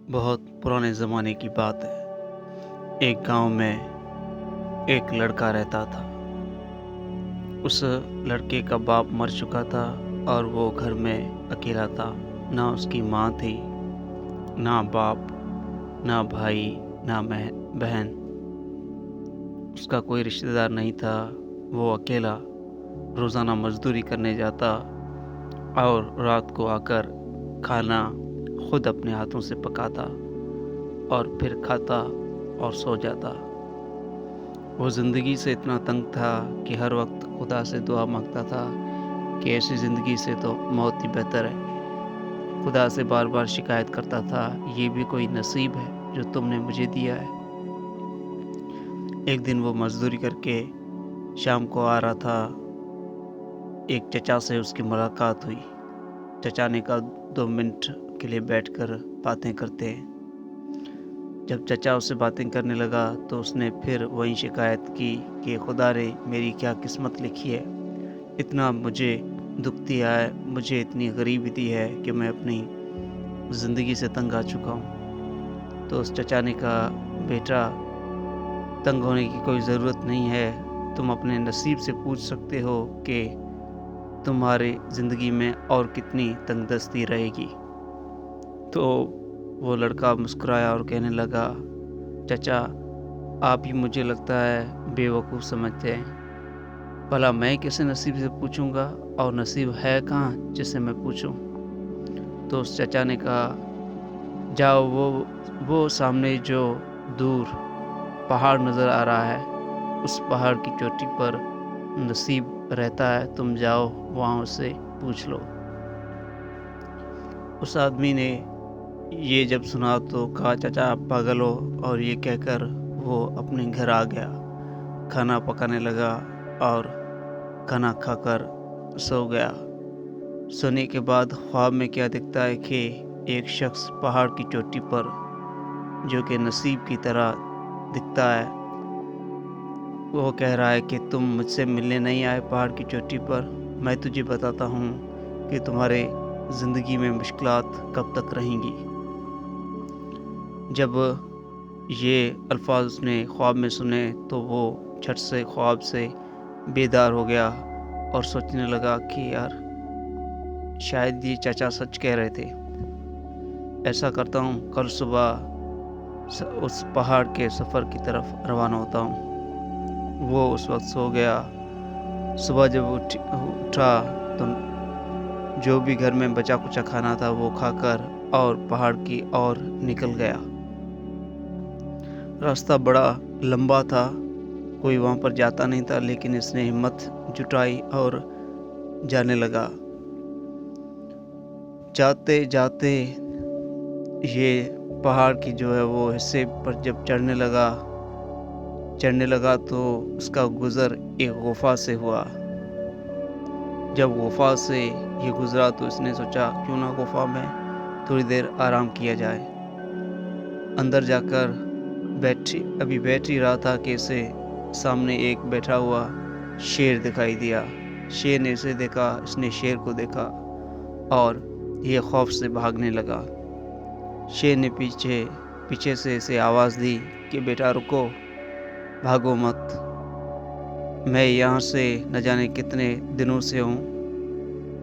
बहुत पुराने ज़माने की बात है। एक गांव में एक लड़का रहता था। उस लड़के का बाप मर चुका था और वो घर में अकेला था। ना उसकी माँ थी, ना बाप, ना भाई, ना बहन। उसका कोई रिश्तेदार नहीं था। वो अकेला रोज़ाना मज़दूरी करने जाता और रात को आकर खाना खुद अपने हाथों से पकाता और फिर खाता और सो जाता। वो ज़िंदगी से इतना तंग था कि हर वक्त खुदा से दुआ मांगता था कि ऐसी ज़िंदगी से तो मौत ही बेहतर है। खुदा से बार बार शिकायत करता था, ये भी कोई नसीब है जो तुमने मुझे दिया है। एक दिन वो मज़दूरी करके शाम को आ रहा था। एक चचा से उसकी मुलाकात हुई। चचा ने कहा 2 मिनट के लिए बैठकर बातें करते हैं। जब चचा उससे बातें करने लगा तो उसने फिर वही शिकायत की कि खुदा ने मेरी क्या किस्मत लिखी है, इतना मुझे दुख दिया है, मुझे इतनी गरीबी दी है कि मैं अपनी ज़िंदगी से तंग आ चुका हूँ। तो उस चचा ने कहा, बेटा, तंग होने की कोई ज़रूरत नहीं है। तुम अपने नसीब से पूछ सकते हो कि तुम्हारी ज़िंदगी में और कितनी तंगदस्ती रहेगी। तो वो लड़का मुस्कुराया और कहने लगा, चचा, आप ही मुझे लगता है बेवकूफ़ समझते हैं। भला मैं कैसे नसीब से पूछूंगा, और नसीब है कहाँ जिससे मैं पूछूं। तो उस चचा ने कहा, जाओ, वो सामने जो दूर पहाड़ नज़र आ रहा है, उस पहाड़ की चोटी पर नसीब रहता है, तुम जाओ वहाँ उससे पूछ लो। उस आदमी ने ये जब सुना तो कहा, चाचा आप पागल हो, और ये कहकर वो अपने घर आ गया। खाना पकाने लगा और खाना खाकर सो गया। सोने के बाद ख्वाब में क्या दिखता है कि एक शख्स पहाड़ की चोटी पर, जो कि नसीब की तरह दिखता है, वो कह रहा है कि तुम मुझसे मिलने नहीं आए पहाड़ की चोटी पर, मैं तुझे बताता हूँ कि तुम्हारे ज़िंदगी में मुश्किलात कब तक रहेंगी। जब ये अल्फाज उसने ख्वाब में सुने तो वो झट से ख्वाब से बेदार हो गया और सोचने लगा कि यार, शायद ये चाचा सच कह रहे थे। ऐसा करता हूँ, कल सुबह उस पहाड़ के सफ़र की तरफ रवाना होता हूँ। वो उस वक्त सो गया। सुबह जब उठा तो जो भी घर में बचा कुचा खाना था वो खाकर और पहाड़ की ओर निकल गया। रास्ता बड़ा लंबा था, कोई वहाँ पर जाता नहीं था, लेकिन इसने हिम्मत जुटाई और जाने लगा। जाते जाते ये पहाड़ की जो है वो हिस्से पर जब चढ़ने लगा तो उसका गुज़र एक गुफ़ा से हुआ। जब गुफ़ा से ये गुज़रा तो इसने सोचा, क्यों ना गुफ़ा में थोड़ी देर आराम किया जाए। अंदर जाकर बैठ ही रहा था कि इसे सामने एक बैठा हुआ शेर दिखाई दिया। शेर ने इसे देखा, इसने शेर को देखा और ये खौफ से भागने लगा। शेर ने पीछे से इसे आवाज़ दी कि बेटा रुको, भागो मत, मैं यहाँ से न जाने कितने दिनों से हूँ।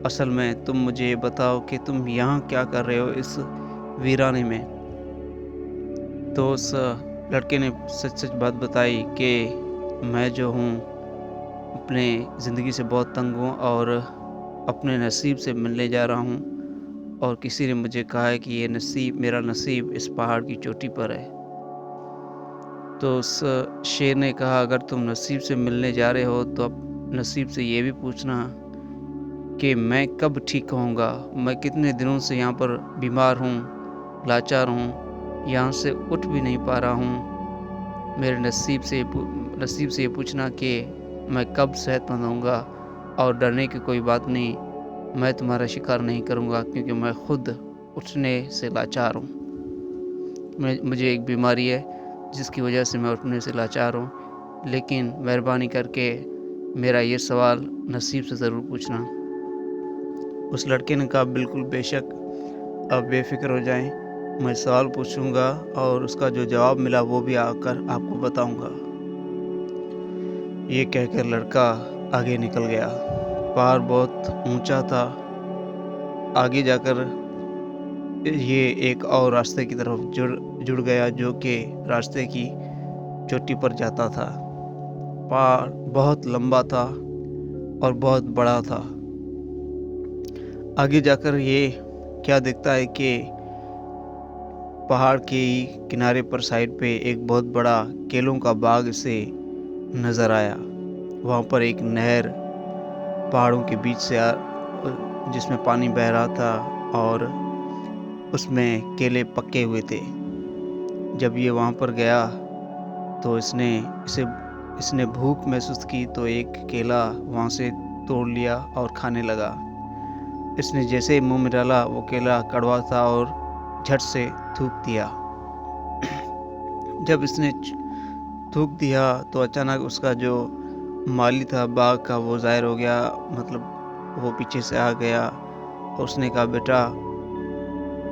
असल में तुम मुझे ये बताओ कि तुम यहाँ क्या कर रहे हो इस वीराने में। तो उस लड़के ने सच सच बात बताई कि मैं जो हूँ अपने ज़िंदगी से बहुत तंग हूँ और अपने नसीब से मिलने जा रहा हूँ, और किसी ने मुझे कहा है कि ये मेरा नसीब इस पहाड़ की चोटी पर है। तो उस शेर ने कहा, अगर तुम नसीब से मिलने जा रहे हो तो अब नसीब से ये भी पूछना कि मैं कब ठीक होऊंगा। मैं कितने दिनों से यहाँ पर बीमार हूँ, लाचार हूँ, यहाँ से उठ भी नहीं पा रहा हूँ। मेरे नसीब से ये पूछना कि मैं कब सेहतमंद होऊंगा। और डरने की कोई बात नहीं, मैं तुम्हारा शिकार नहीं करूँगा, क्योंकि मैं खुद उठने से लाचार हूँ। मुझे एक बीमारी है जिसकी वजह से मैं उठने से लाचार हूँ, लेकिन मेहरबानी करके मेरा ये सवाल नसीब से ज़रूर पूछना। उस लड़के ने कहा, बिल्कुल, बेशक, आप बेफ़िक्र हो जाएं, मैं सवाल पूछूंगा और उसका जो जवाब मिला वो भी आकर आपको बताऊंगा। ये कहकर लड़का आगे निकल गया। पहाड़ बहुत ऊंचा था। आगे जाकर ये एक और रास्ते की तरफ जुड़ गया जो कि रास्ते की चोटी पर जाता था। पहाड़ बहुत लंबा था और बहुत बड़ा था। आगे जाकर ये क्या दिखता है कि पहाड़ के किनारे पर साइड पे एक बहुत बड़ा केलों का बाग से नज़र आया। वहाँ पर एक नहर पहाड़ों के बीच से जिसमें पानी बह रहा था और उसमें केले पके हुए थे। जब ये वहाँ पर गया तो इसने भूख महसूस की तो एक केला वहाँ से तोड़ लिया और खाने लगा। इसने जैसे ही मुंह में डाला वो केला कड़वा था और झट से थूक दिया। जब इसने थूक दिया तो अचानक उसका जो माली था बाग का वो ज़ाहिर हो गया, मतलब वो पीछे से आ गया। उसने कहा, बेटा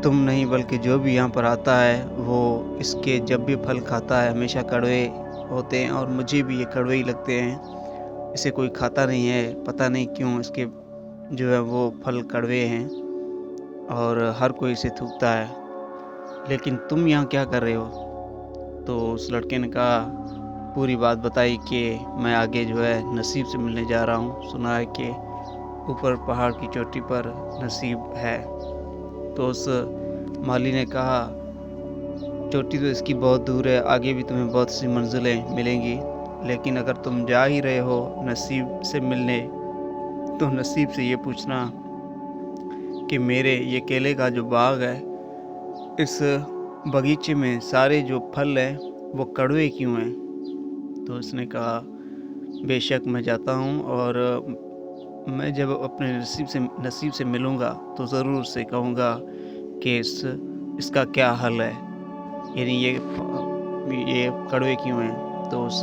तुम नहीं बल्कि जो भी यहाँ पर आता है वो इसके जब भी फल खाता है हमेशा कड़वे होते हैं और मुझे भी ये कड़वे ही लगते हैं। इसे कोई खाता नहीं है, पता नहीं क्यों इसके जो है वो फल कड़वे हैं और हर कोई इसे थूकता है। लेकिन तुम यहाँ क्या कर रहे हो? तो उस लड़के ने कहा, पूरी बात बताई कि मैं आगे जो है नसीब से मिलने जा रहा हूँ। सुना है कि ऊपर पहाड़ की चोटी पर नसीब है। तो उस माली ने कहा, चोटी तो इसकी बहुत दूर है, आगे भी तुम्हें बहुत सी मंजिलें मिलेंगी, लेकिन अगर तुम जा ही रहे हो नसीब से मिलने तो नसीब से ये पूछना कि मेरे ये केले का जो बाग है इस बगीचे में सारे जो फल हैं वो कड़वे क्यों हैं? तो उसने कहा, बेशक मैं जाता हूँ और मैं जब अपने नसीब से मिलूँगा तो ज़रूर उससे कहूँगा कि इसका क्या हल है, यानी ये कड़वे क्यों हैं? तो उस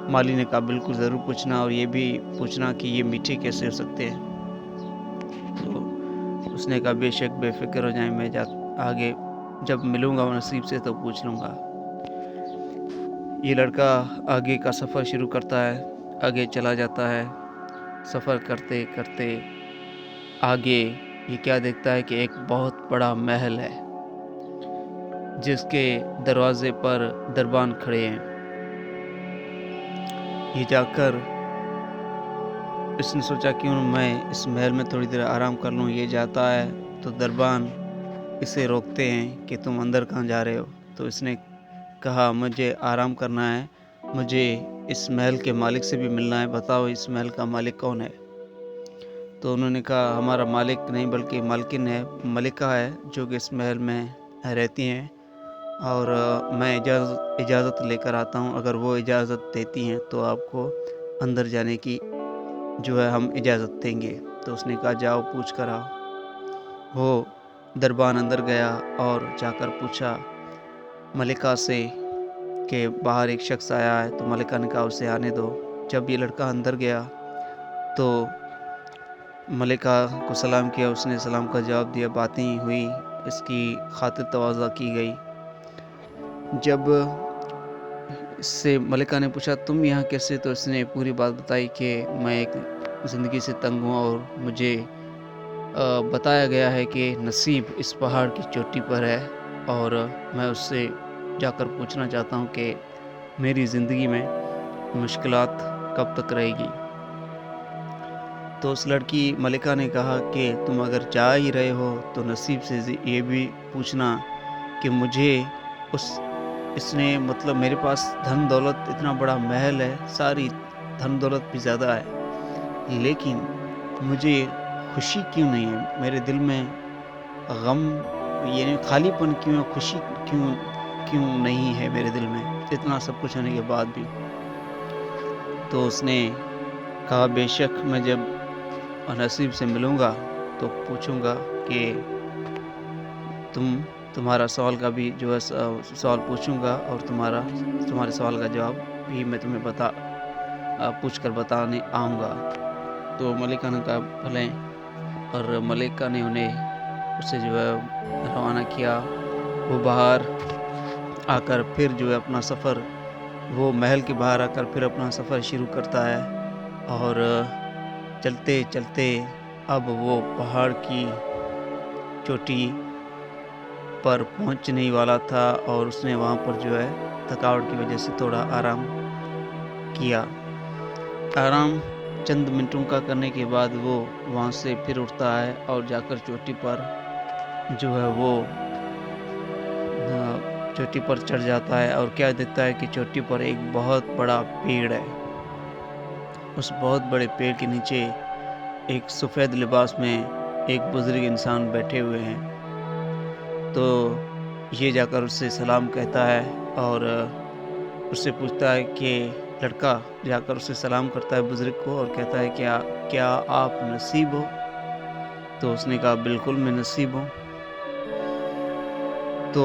माली ने कहा, बिल्कुल ज़रूर पूछना और ये भी पूछना कि ये मीठे कैसे हो सकते हैं। तो उसने कहा, बेशक बेफिक्र हो जाए, मैं आगे जब मिलूँगा नसीब से तो पूछ लूँगा। ये लड़का आगे का सफ़र शुरू करता है, आगे चला जाता है। सफ़र करते करते आगे ये क्या देखता है कि एक बहुत बड़ा महल है जिसके दरवाजे पर दरबान खड़े हैं। ये जाकर इसने सोचा क्यों मैं इस महल में थोड़ी देर आराम कर लूँ। ये जाता है तो दरबान इसे रोकते हैं कि तुम अंदर कहाँ जा रहे हो? तो इसने कहा, मुझे आराम करना है, मुझे इस महल के मालिक से भी मिलना है, बताओ इस महल का मालिक कौन है? तो उन्होंने कहा, हमारा मालिक नहीं बल्कि मालकिन है, मलिका है जो कि इस महल में रहती हैं और मैं इजाज़त लेकर आता हूँ। अगर वो इजाज़त देती हैं तो आपको अंदर जाने की जो है हम इजाज़त देंगे। तो उसने कहा, जाओ पूछ कर आओ। वो दरबान अंदर गया और जाकर पूछा मलिका से कि बाहर एक शख्स आया है। तो मलिका ने कहा, उसे आने दो। जब ये लड़का अंदर गया तो मलिका को सलाम किया, उसने सलाम का जवाब दिया, बातें हुई, इसकी खातिर तवाज़ा की गई। जब इससे मलिका ने पूछा, तुम यहाँ कैसे? तो इसने पूरी बात बताई कि मैं एक ज़िंदगी से तंग हूँ और मुझे बताया गया है कि नसीब इस पहाड़ की चोटी पर है और मैं उससे जाकर पूछना चाहता हूँ कि मेरी ज़िंदगी में मुश्किलात कब तक रहेगी। तो उस लड़की मलिका ने कहा कि तुम अगर जा ही रहे हो तो नसीब से ये भी पूछना कि मुझे इसने मतलब मेरे पास धन दौलत, इतना बड़ा महल है, सारी धन दौलत भी ज़्यादा है, लेकिन मुझे खुशी क्यों नहीं है? मेरे दिल में गम, यानी खालीपन क्यों है, खुशी क्यों नहीं है मेरे दिल में, इतना सब कुछ होने के बाद भी। तो उसने कहा, बेशक मैं जब नसीब से मिलूँगा तो पूछूँगा कि तुम्हारा सवाल का भी जो है सवाल पूछूँगा और तुम्हारे सवाल का जवाब भी मैं तुम्हें पूछ कर बताने आऊँगा। तो मलिका ने कहा, भले। और मलिका ने उन्हें اسے جو ہے روانہ کیا۔ وہ باہر آ کر پھر جو ہے اپنا سفر، وہ محل کے باہر آ کر پھر اپنا سفر شروع کرتا ہے، اور چلتے چلتے اب وہ پہاڑ کی چوٹی پر پہنچنے ہی والا تھا، اور اس نے وہاں پر جو ہے تھکاوٹ کی وجہ سے تھوڑا آرام کیا۔ آرام چند منٹوں کا کرنے کے بعد وہ وہاں سے پھر اٹھتا ہے اور جا کر چوٹی پر جو ہے وہ چوٹی پر چڑھ جاتا ہے، اور کیا دیکھتا ہے کہ چوٹی پر ایک بہت بڑا پیڑ ہے۔ اس بہت بڑے پیڑ کے نیچے ایک سفید لباس میں ایک بزرگ انسان بیٹھے ہوئے ہیں۔ تو یہ جا کر اس سے سلام کہتا ہے، اور اس سے پوچھتا ہے کہ لڑکا جا کر اسے سلام کرتا ہے بزرگ کو، اور کہتا ہے کیا آپ نصیب ہو؟ تو اس نے کہا بالکل میں نصیب ہوں۔ تو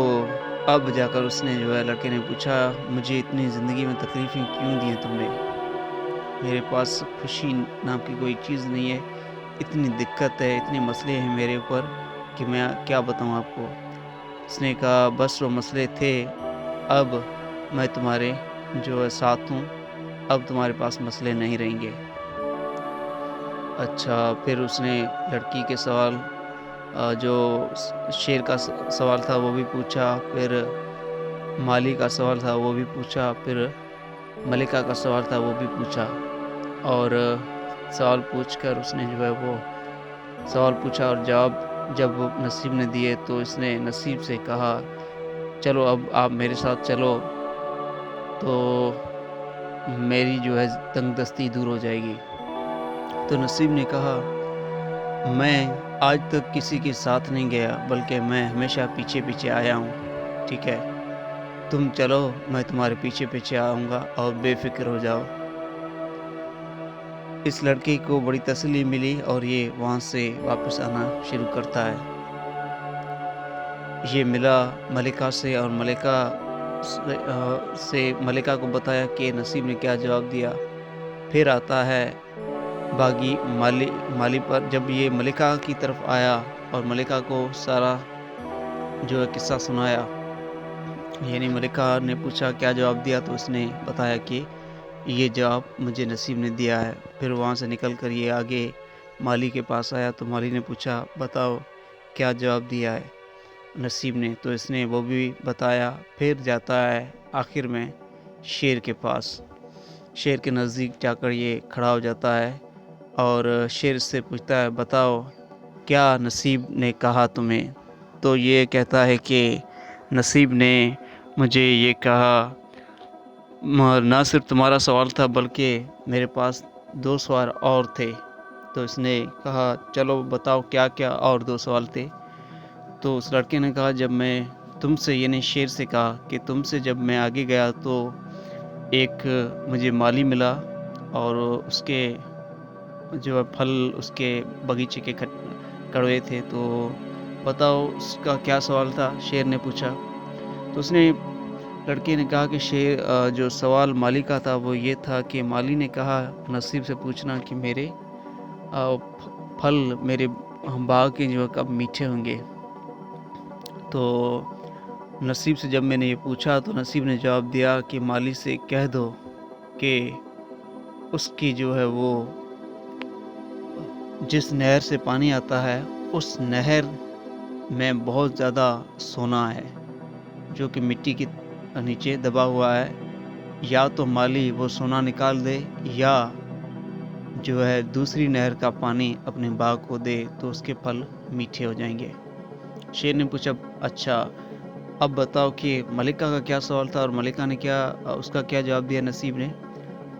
اب جا کر اس نے جو ہے لڑکے نے پوچھا، مجھے اتنی زندگی میں تکلیفیں کیوں دی ہیں تم نے؟ میرے پاس خوشی نام کی کوئی چیز نہیں ہے، اتنی دقت ہے، اتنے مسئلے ہیں میرے اوپر کہ میں کیا بتاؤں آپ کو۔ اس نے کہا بس وہ مسئلے تھے، اب میں تمہارے جو ہے ساتھ ہوں، اب تمہارے پاس مسئلے نہیں رہیں گے۔ اچھا، پھر اس نے لڑکی کے سوال جو شیر کا سوال تھا وہ بھی پوچھا، پھر مالی کا سوال تھا وہ بھی پوچھا، پھر ملکہ کا سوال تھا وہ بھی پوچھا، اور سوال پوچھ کر اس نے جو ہے وہ سوال پوچھا اور جواب جب نصیب نے دیے تو اس نے نصیب سے کہا چلو اب آپ میرے ساتھ چلو تو میری جو ہے تنگ دستی دور ہو جائے گی۔ تو نصیب نے کہا میں آج تک کسی کے ساتھ نہیں گیا، بلکہ میں ہمیشہ پیچھے پیچھے آیا ہوں، ٹھیک ہے، تم چلو میں تمہارے پیچھے پیچھے آؤں گا اور بے فکر ہو جاؤ۔ اس لڑکی کو بڑی تسلی ملی اور یہ وہاں سے واپس آنا شروع کرتا ہے۔ یہ ملا ملکہ سے، اور ملکہ کو بتایا کہ نصیب نے کیا جواب دیا۔ پھر آتا ہے باغی مالی پر۔ جب یہ ملکہ کی طرف آیا اور ملکہ کو سارا جو ہے قصہ سنایا، یعنی ملکہ نے پوچھا کیا جواب دیا، تو اس نے بتایا کہ یہ جواب مجھے نصیب نے دیا ہے۔ پھر وہاں سے نکل کر یہ آگے مالی کے پاس آیا تو مالی نے پوچھا بتاؤ کیا جواب دیا ہے نصیب نے، تو اس نے وہ بھی بتایا۔ پھر جاتا ہے آخر میں شیر کے پاس، شیر کے نزدیک جا کر یہ کھڑا ہو جاتا ہے اور شیر سے پوچھتا ہے بتاؤ کیا نصیب نے کہا تمہیں؟ تو یہ کہتا ہے کہ نصیب نے مجھے یہ کہا نہ صرف تمہارا سوال تھا بلکہ میرے پاس 2 سوال اور تھے۔ تو اس نے کہا چلو بتاؤ کیا کیا اور 2 سوال تھے؟ تو اس لڑکے نے کہا جب میں تم سے، یعنی شیر سے کہا کہ تم سے جب میں آگے گیا تو ایک مجھے مالی ملا اور اس کے جو ہے پھل اس کے باغیچے کے کڑوے تھے، تو بتاؤ اس کا کیا سوال تھا؟ شیر نے پوچھا۔ تو اس نے لڑکے نے کہا کہ جو سوال مالی کا تھا وہ یہ تھا کہ مالی نے کہا نصیب سے پوچھنا کہ میرے پھل میرے باغ کے جو ہے کب میٹھے ہوں گے۔ تو نصیب سے جب میں نے یہ پوچھا تو نصیب نے جواب دیا کہ مالی سے کہہ دو کہ اس کی جو ہے وہ جس نہر سے پانی آتا ہے اس نہر میں بہت زیادہ سونا ہے جو کہ مٹی کے نیچے دبا ہوا ہے، یا تو مالی وہ سونا نکال دے یا جو ہے دوسری نہر کا پانی اپنے باغ کو دے تو اس کے پھل میٹھے ہو جائیں گے۔ شیر نے پوچھا اچھا اب بتاؤ کہ ملکہ کا کیا سوال تھا اور ملکہ نے اس کا کیا جواب دیا نصیب نے؟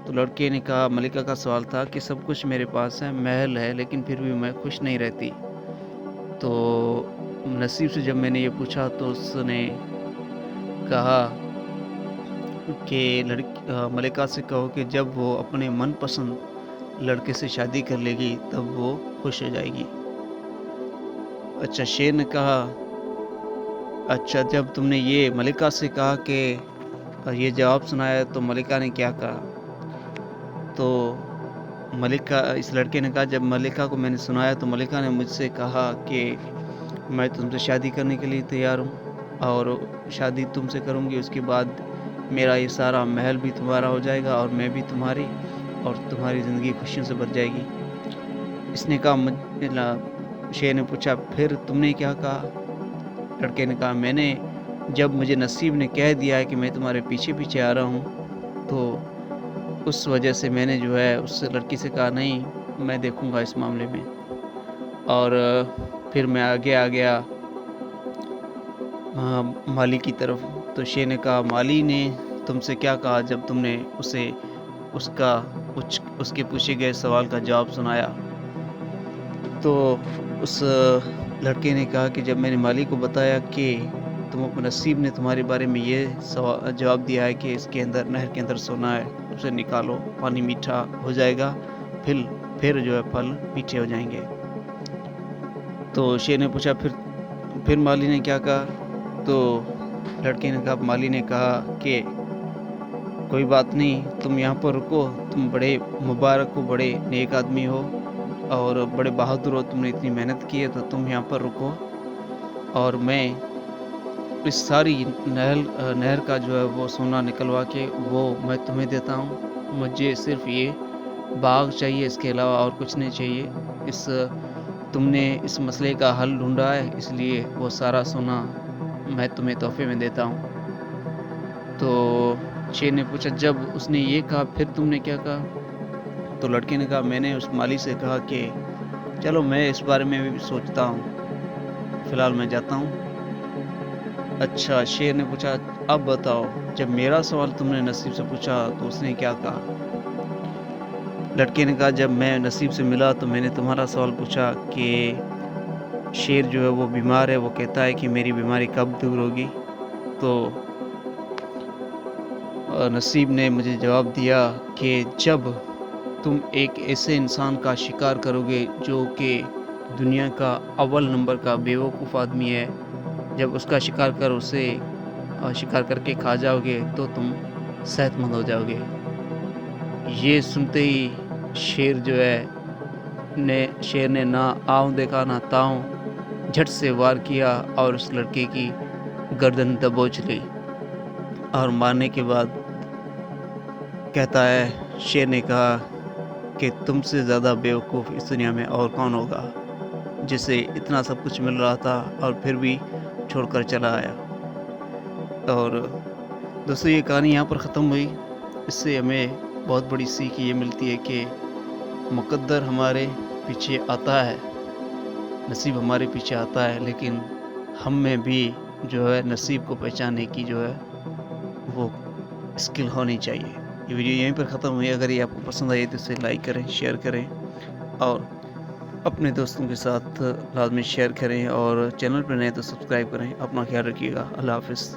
تو لڑکے نے کہا ملکہ کا سوال تھا کہ سب کچھ میرے پاس ہے، محل ہے، لیکن پھر بھی میں خوش نہیں رہتی۔ تو نصیب سے جب میں نے یہ پوچھا تو اس نے کہا کہ ملکہ سے کہو کہ جب وہ اپنے من پسند لڑکے سے شادی کر لے گی تب وہ خوش ہو جائے گی۔ اچھا، شیر نے کہا اچھا جب تم نے یہ ملکہ سے کہا کہ یہ جواب سنایا تو ملکہ نے کیا کہا؟ تو اس لڑکے نے کہا جب ملکہ کو میں نے سنایا تو ملکہ نے مجھ سے کہا کہ میں تم سے شادی کرنے کے لیے تیار ہوں اور شادی تم سے کروں گی، اس کے بعد میرا یہ سارا محل بھی تمہارا ہو جائے گا اور میں بھی تمہاری، اور تمہاری زندگی خوشیوں سے بھر جائے گی۔ اس نے کہا، شیر نے پوچھا پھر تم نے کیا کہا؟ لڑکے نے کہا میں نے جب مجھے نصیب نے کہہ دیا ہے کہ میں تمہارے پیچھے پیچھے آ رہا ہوں، تو اس وجہ سے میں نے جو ہے اس لڑکی سے کہا نہیں، میں دیکھوں گا اس معاملے میں۔ اور پھر میں آگے آ گیا مالی کی طرف، تو شیر نے کہا مالی نے تم سے کیا کہا جب تم نے اسے اس کے پوچھے گئے سوال کا جواب سنایا؟ تو اس لڑکے نے کہا کہ جب میں نے مالی کو بتایا کہ نصیب نے تمہارے بارے میں یہ جواب دیا ہے کہ اس کے اندر، نہر کے اندر سونا ہے، اسے نکالو، پانی میٹھا ہو جائے گا، پھر جو ہے پھل میٹھے ہو جائیں گے۔ تو شیر نے پوچھا پھر مالی نے کیا کہا؟ تو لڑکے نے کہا، مالی نے کہا کہ کوئی بات نہیں، تم یہاں پر رکو، تم بڑے مبارک ہو، بڑے نیک آدمی ہو اور بڑے بہادر ہو، تم نے اتنی محنت کی ہے، تو تم یہاں پر رکو اور میں اس ساری نہر کا جو ہے وہ سونا نکلوا کے وہ میں تمہیں دیتا ہوں۔ مجھے صرف یہ باغ چاہیے، اس کے علاوہ اور کچھ نہیں چاہیے۔ تم نے اس مسئلے کا حل ڈھونڈا ہے، اس لیے وہ سارا سونا میں تمہیں تحفے میں دیتا ہوں۔ تو شیر نے پوچھا جب اس نے یہ کہا پھر تم نے کیا کہا؟ تو لڑکے نے کہا میں نے اس مالی سے کہا کہ چلو میں اس بارے میں بھی سوچتا ہوں، فی الحال میں جاتا ہوں۔ اچھا، شیر نے پوچھا اب بتاؤ، جب میرا سوال تم نے نصیب سے پوچھا تو اس نے کیا کہا؟ لڑکے نے کہا جب میں نصیب سے ملا تو میں نے تمہارا سوال پوچھا کہ شیر جو ہے وہ بیمار ہے، وہ کہتا ہے کہ میری بیماری کب دور ہوگی؟ تو نصیب نے مجھے جواب دیا کہ جب تم ایک ایسے انسان کا شکار کرو گے جو کہ دنیا کا اول نمبر کا بیوقوف آدمی ہے، جب اس کا شکار کر کے کھا جاؤ گے تو تم صحت مند ہو جاؤ گے۔ یہ سنتے ہی شیر نے نہ آؤں دیکھا نہ تاؤں، جھٹ سے وار کیا اور اس لڑکے کی گردن دبوچ لی، اور مارنے کے بعد کہتا ہے، شیر نے کہا کہ تم سے زیادہ بیوقوف اس دنیا میں اور کون ہوگا جسے اتنا سب کچھ مل رہا تھا اور پھر بھی چھوڑ کر چلا آیا۔ اور دوستو یہ کہانی یہاں پر ختم ہوئی۔ اس سے ہمیں بہت بڑی سیکھ یہ ملتی ہے کہ مقدر ہمارے پیچھے آتا ہے، نصیب ہمارے پیچھے آتا ہے، لیکن ہم میں بھی جو ہے نصیب کو پہچاننے کی جو ہے وہ اسکل ہونی چاہیے۔ یہ ویڈیو یہیں پر ختم ہوئی۔ اگر یہ آپ کو پسند آئی تو اسے لائک کریں، شیئر کریں اور اپنے دوستوں کے ساتھ لازمی شیئر کریں، اور چینل پر نئے تو سبسکرائب کریں۔ اپنا خیال رکھیے گا۔ اللہ حافظ۔